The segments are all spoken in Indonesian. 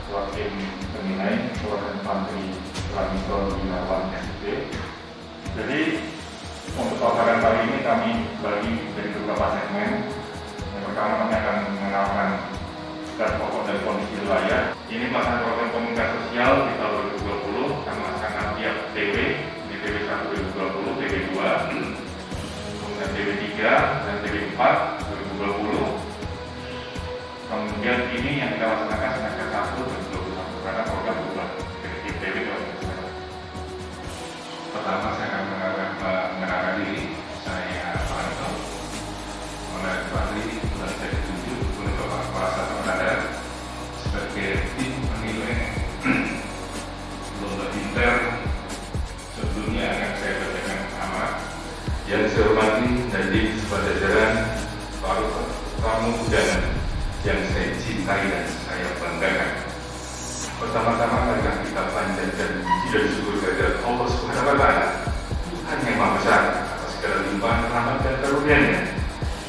Wakim Penilai Kabupaten Santri Lamiso Gunawan SD. Jadi untuk paparan kali ini kami bagi dari beberapa segmen. Yang pertama kami akan mengenalkan dan pokok dari kondisi wilayah. Ini pelaksanaan program komunikasi sosial di tahun 2020 kami melaksanakan tiap TW di TW 1 2020, TW 2, kemudian TW 3 dan TW 4 2020. Kemudian ini yang kita laksanakan semester 1 2021 karena program berubah dari TW ke semester. Pertama saya akan mengenalkan diri. Saya Pak Anto. Oleh Bupati sudah saya ditunjuk oleh Bapak Kepala Staf Angkatan sebagai tim penilai lomba pinter. Sebelumnya akan saya bacakan nama yang saya hormati dan pada jajaran para tamu undangan yang saya cintai dan saya banggakan. Pertama-tama marilah kita panjatkan puji dan syukur kehadirat Allah Subhanahu wa Ta'ala, Tuhan yang Maha Besar atas segala limpahan rahmat dan karunia-Nya,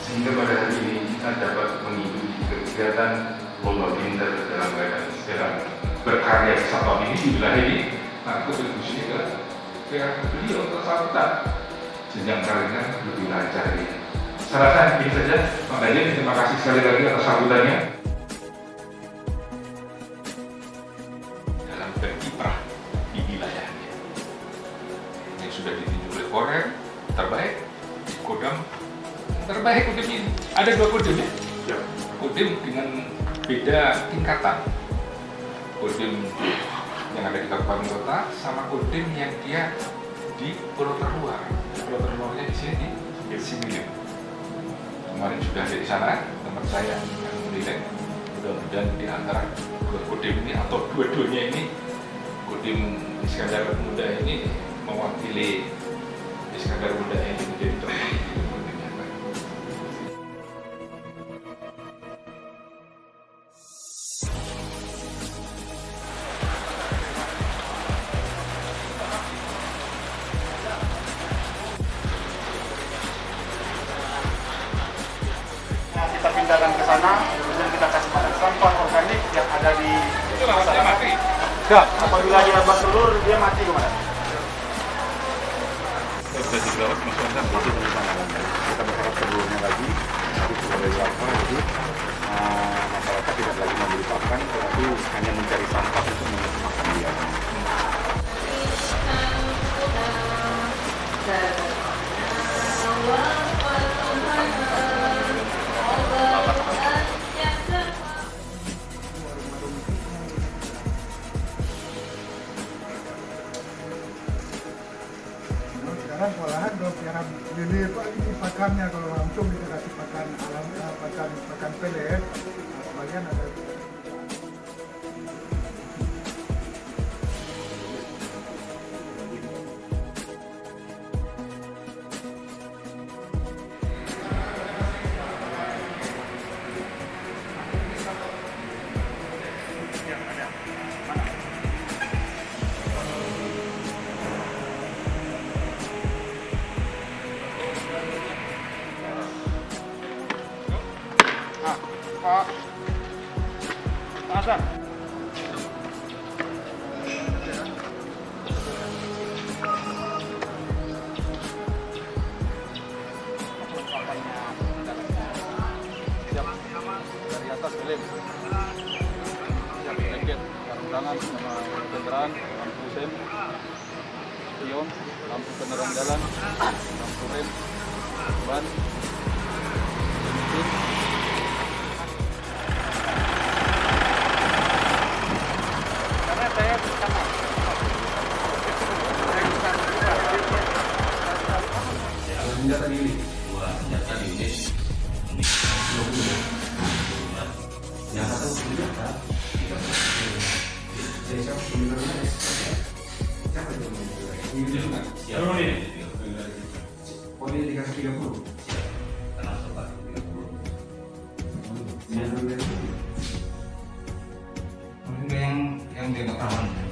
sehingga pada hari ini kita dapat mengikuti kegiatan lomba pintar dalam keadaan sekarang berkarya satu ini di wilayah ini. Nah, kontribusinya ke beliau bersangkutan jenjang karirnya lebih lancar ini. Saya rasa ini saja. Makanya terima kasih sekali lagi atas sambutannya. Dalam berkiprah di wilayahnya yang sudah ditunjuk oleh Korem terbaik, Kodam terbaik. Kodam ini ada 2 Kodam ya? Ya. Kodam dengan beda tingkatan. Kodam yang ada di kabupaten kota sama Kodam yang dia di pulau terluar. Pulau terluarnya di sini di Similim. Kemarin sudah di sana, teman saya yang menilai. Mudah-mudahan di antara 2 Kodim ini atau dua-duanya ini, Kodim Iskandar Muda ini mewakili Iskandar Muda ini menjadi terbaik di Kodim yang baik. Kita pindahkan ke sana, kemudian kita kasih makan sampah organik yang ada di sana. Mati. Ya, apabila dia bertelur, dia mati kemana? Sudah dirawat masuk ke sana. Kita berharap telurnya lagi, tapi sebagai apa, jadi masyarakat tidak lagi membeli pakan, tetapi hanya mencari sampah untuk makan dia. Sekarang olahan kalau piara lili itu ini pakannya, kalau langsung kita kasih pakan alam, pakan pelet, sebagian ada. Pak Hasan. Dari atas film. Siap blanket, sarung tangan sama kendaraan, lampu sen, spion, lampu penerang jalan, lampu rem, ban, mesin. Senjata diri. Senjata diri. Yang satu senjata. Siapa sebenarnya? Siapa yang ini juga? Siapa ini? Oh ini dikasih 30. Karena sobat 30. Yang dia nggak tahu.